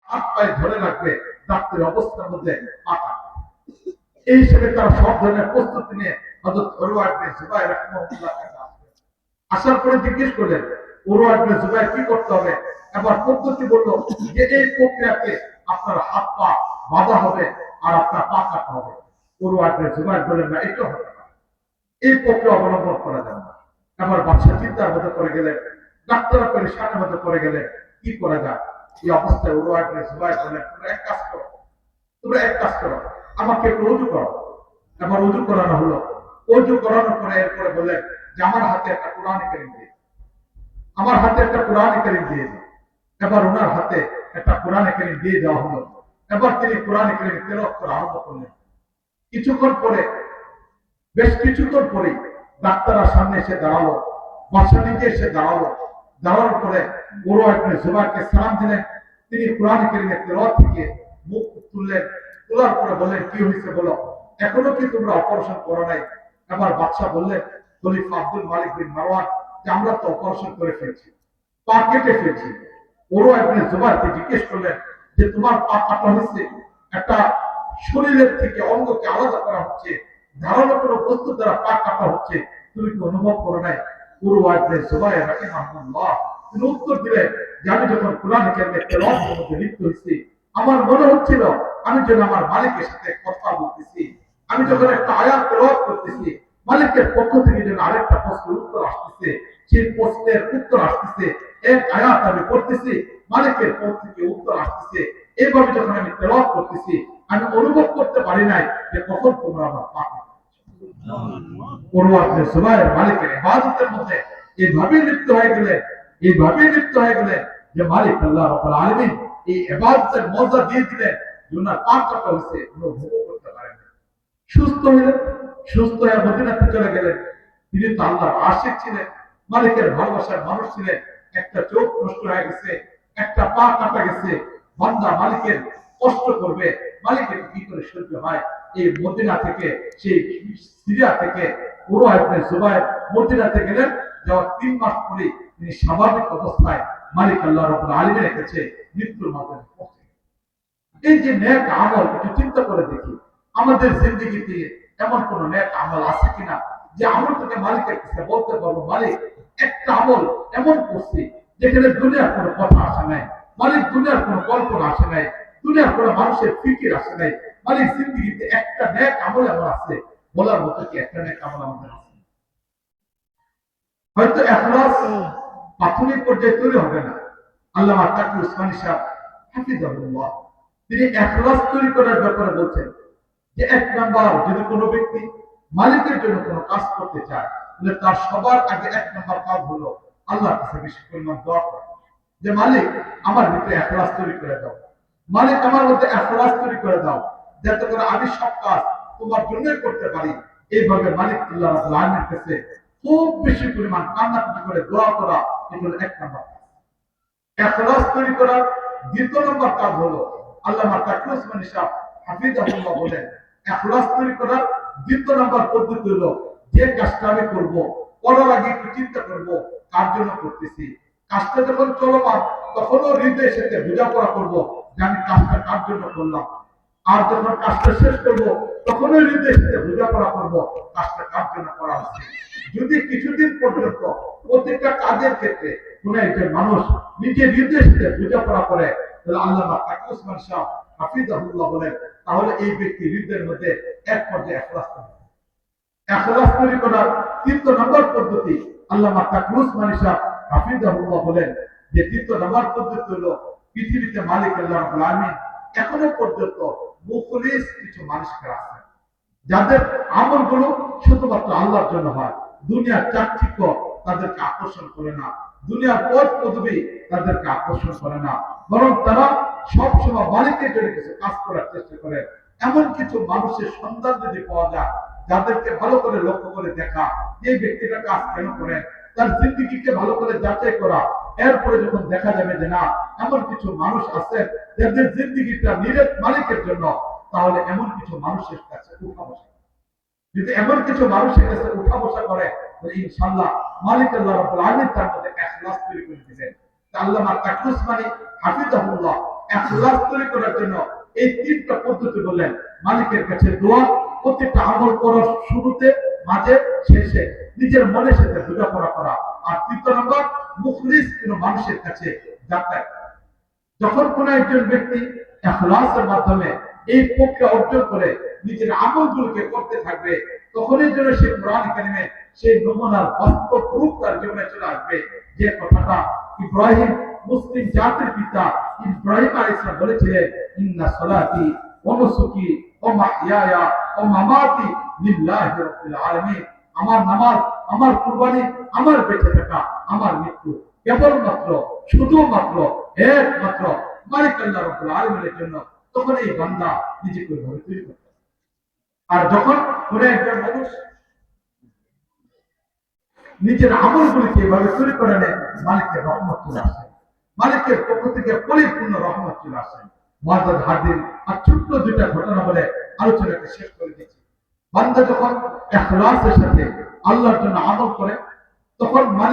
হাত পায়ে ধরে রাখবে, ডাক্তারের অবস্থার মধ্যে পাকা। এই হিসেবে তারা সব ধরনের প্রস্তুতি নিয়ে হযরত উরওয়া ইবনে জুবাইর রাহিমাহুল্লাহ কাছে আসলেন। আসার পরে জিজ্ঞেস করলেন উরওয়া ইবনে জুবাইর কি করতে হবে। এবার পদ্ধতি বলল যে এই প্রক্রিয়াতে আপনার হাত পা বাঁধা হবে আর আপনার পা কাটা হবে। উরওয়া ইবনে জুবাইর বললেন না, এটা হবে না, এই প্রক্রিয়া অবলম্বন করা যাবে না। এবার বাদশা চিন্তার মধ্যে পড়ে গেলেন, ডাক্তাররা পরেশানের মধ্যে পড়ে গেলেন, কি করা যায়। এই অবস্থায় উরওয়া ইবনে জুবাইর বললেন, তোমরা এক কাজ করো, আমাকে একটু উজু করো। এবার উজু করানো হলো। উজু করানোর পরে এরপরে বললেন যে আমার হাতে একটা কোরআন কারীম দিয়ে, আমার হাতে একটা কোরআন কারীম দিয়ে দাও। এবার ওনার হাতে একটা কোরআন কারীম দিয়ে দেওয়া হলো। এবার তিনি কোরআন কারীম তেলাওয়াত করা আরম্ভ করলেন। কিছুক্ষণ পরে, বেশ কিছুক্ষণ পরেই ডাক্তাররা সামনে এসে দাঁড়ালো, বাদশা নিজে এসে দাঁড়ালো। দাঁড়ানোর পরে উরওয়া ইবনে জুবাইরকে সালাম দিলেন। তিনি কোরআন কারীমের তেলাওয়াত থেকে মুখ তুললেন। তোলার পরে বললেন, কি হয়েছে বলো, এখনো কি তোমরা অপারেশন করো নাই? এবার বাদশা বললেন, খলিফা আব্দুল মালিক বিন মারওয়ান, যে আমরা তো অপারেশন করে ফেলছি, পা কেটে ফেলছি। উরওয়া ইবনে জুবাইরকে জিজ্ঞেস করলেন যে তোমার পা কাটা হয়েছে, একটা শরীরের থেকে অঙ্গকে আলাদা করা হচ্ছে, ধারালো কোনো বস্তু দ্বারা পা কাটা হচ্ছে, তুমি কি অনুভব করো নাই? উরওয়া ইবনে জুবাইর রাহিমাহুল্লাহ তিনি উত্তর দিলেন যে আমি যখন কোরআন কারীমের তেলাওয়াতের মধ্যে লিপ্ত হয়েছি, আমার মনে হচ্ছিল আমি যেন আমার মালিকের সাথে কথা বলতেছি। আমি যখন একটা আয়াত তেলাওয়াত করতেছি, মালিকের পক্ষ থেকে যেন আরেকটা প্রশ্নের উত্তর আসতেছে, সেই প্রশ্নের উত্তর আসতেছে, এক আয়াত আমি পড়তেছি, মালিকের পক্ষ থেকে উত্তর আসতেছে। এইভাবে যখন আমি তেলাওয়াত করতেছি, আমি অনুভব করতে পারি নাই যে কখন তোমরা আমার পা উরওয়া ইবনে জুবাইর মালিকের ইবাদতের মধ্যে এইভাবেই লিপ্ত হয়ে গেলেন, এইভাবেই লিপ্ত হয়ে গেলেন যে মালিক আল্লাহ রাব্বুল আলামিন এই ইবাদতের মজা দিয়ে দিলেন, ওনার পা কাটা হয়েছে, অনুভব করতে পারেন। সুস্থ হলেন, সুস্থ হয়ে মদিনাতে চলে গেলেন। তিনি তো আল্লাহর আশিক ছিলেন, মালিকের ভালোবাসার মানুষ ছিলেন। একটা চোখ নষ্ট হয়ে গেছে, একটা পা কাটা গেছে, বান্দা মালিকের কষ্ট করবে, মালিকের কি করে সহ্য হয়। এই মদিনা থেকে, সেই সিরিয়া থেকে উরওয়া ইবনে জুবাইর মদিনাতে গেলেন। যাওয়ার 3 মাস পরে তিনি স্বাভাবিক অবস্থায় মালিক আল্লাহ রাব্বুল আলামিনের কাছে মৃত্যুর মাধ্যমে পৌঁছে। এই যে নেক আমল, একটু চিন্তা করে দেখি আমাদের জিন্দেগিতে এমন কোন নেক আমল আছে কিনা যে আমলটাকে মালিকের কাছে বলতে পারবো, মালিক একটা আমল এমন করছি যেখানে দুনিয়ার কোনো কথা আসে নাই, মালিক দুনিয়ার কোনো কল্পনা আসে নাই, দুনিয়ার কোনো মানুষের ফিকির আসে নাই, মালিক জিন্দেগিতে একটা নেক আমল এমন আছে বলার মতো কি একটা নেক আমল আমাদের আছে? হয়তো ইখলাস প্রাথমিক পর্যায়ে তৈরি হবে না। আল্লামা তাকি উসমানী সাহেব হাফিজাহুল্লাহ তিনি ইখলাস তৈরি করার ব্যাপারে বলছেন যে 1 নাম্বার, যদি কোনো ব্যক্তি মালিকের জন্য কোনো কাজ করতে চায়, তাহলে তার সবার আগে 1 নাম্বার কাজ হলো আল্লাহর কাছে বেশি পরিমাণ দোয়া করা, যে মালিক আমার ভিতরে ইখলাস তৈরি করে দাও, মালিক আমার মধ্যে ইখলাস তৈরি করে দাও, যাতে করে আমি সব কাজ তোমার জন্যই করতে পারি। এইভাবে মালিক আল্লাহ রাব্বুল আলামিনের কাছে খুব বেশি পরিমাণ কান্নাকাটি করে দোয়া করা, এটা হলো 1 নাম্বার। ইখলাস তৈরি করার 2 নম্বর কাজ হলো আল্লামা তাকি উসমানী সাহেব হাফিজাহুল্লাহ বলেন, ইখলাস তৈরি করার 2 নম্বর পদ্ধতি হলো যে কাজটা আমি করব, করার আগে একটু চিন্তা করব কার জন্য করতেছি। কাজটা যখন চলমান তখনও হৃদয়ের সাথে বোঝাপড়া করব যে আমি কাজটা কার জন্য করলাম। আর যখন কাজটা শেষ করব তখনও হৃদয়ের সাথে বোঝাপড়া করব কাজটা কার জন্য করা হচ্ছে। যদি কিছুদিন পর্যন্ত প্রত্যেকটা কাজের ক্ষেত্রে কোন একজন মানুষ নিজের হৃদয়ের সাথে বোঝাপড়া করে, তাহলে আল্লামা তাকি উসমানী সাহেব হাফিজাহুল্লাহ বলেন, তাহলে এই ব্যক্তি হৃদয়ের মধ্যে এক পর্যায়ে ইখলাস তৈরি। ইখলাস তৈরি করার 3 নম্বর পদ্ধতি আল্লামা তাকি উসমানী সাহেব হাফিজাহুল্লাহ বলেন যে 3 নম্বর পদ্ধতি হলো পৃথিবীতে মালিক আল্লাহ রাব্বুল আলামিন এখনো পর্যন্ত মুখলিস কিছু মানুষকে রাখেন, যাদের আমলগুলো শুধুমাত্র আল্লাহর জন্য হয়। দুনিয়ার চাকচিক্য তাদেরকে আকর্ষণ করে না, দুনিয়ার পদ পদবি তাদেরকে আকর্ষণ করে না, বরং তারা সবসময় মালিকের জন্য কিছু কাজ করার চেষ্টা করে। এমন কিছু মানুষের সন্ধান যদি পাওয়া যায়, যাদেরকে ভালো করে লক্ষ্য করে দেখা, এই ব্যক্তিটা কাজ কেন করেন, তার জিন্দেগিকে ভালো করে যাচাই করা। এরপরে যখন দেখা যাবে যে না, এমন কিছু মানুষ আছে যাদের জিন্দেগিটা নিরেট মালিকের জন্য, তাহলে এমন কিছু মানুষের কাছে উঠা বসা, যদি এমন কিছু মানুষের কাছে উঠা বসা করে, তাহলে ইনশাআল্লাহ মালিক আল্লাহ রাব্বুল আলামিন তার মধ্যে ইখলাস তৈরি করে দিবেন। আল্লামা তাকি উসমানী হাফিজাহুল্লাহ ইখলাস তৈরি করার জন্য এই তিনটা পদ্ধতি বললেন। মালিকের কাছে দোয়া, প্রত্যেকটা আমল করার শুরুতে, মাঝে, শেষে নিজের মনের সাথে বোঝাপড়া করা। আর তৃতীয় নম্বর, মুখলিস কোন মানুষের কাছে যাতায়াত। যখন কোন একজন ব্যক্তি ইখলাসের মাধ্যমে এই প্রক্রিয়া অর্জন করে নিজের আমলগুলোকে করতে থাকবে, তখনই যেন সে কোরআন কারিমে সেই নমুনার বাস্তব রূপ তার জীবনে চলে আসবে। যে কথাটা ইব্রাহিম, মুসলিম জাতির পিতা ইব্রাহিম আলাইহিস সালাম বলেছিলেন, ইন্না সলাতি ওয়া নুসুকি ওয়া মাহইয়ায়া ওয়া মামাতি লিল্লাহি রাব্বিল আলামিন। আমার নামাজ, আমার কুরবানি, আমার বেঁচে থাকা, আমার মৃত্যু কেবলমাত্র, শুধুমাত্র, একমাত্র মালিক আল্লাহ রাব্বুল আলামিনের জন্য। তখন এই বান্দা নিজেকে ওইভাবে তৈরি করতে। আর যখন কোন একজন মানুষ নিজের আমলগুলিকে এভাবে তৈরি করে নেয়, মালিকের রহমত চলে আসে, মালিকের পক্ষ থেকে পরিপূর্ণ রহমত চলে আসে। মুআজ্জাজ হাদিন আর ছোট্ট দুইটা ঘটনা বলে আলোচনাকে শেষ করে দিচ্ছি। বান্দা যখন ইখলাসের সাথে আল্লাহর জন্য আমল করে, তখন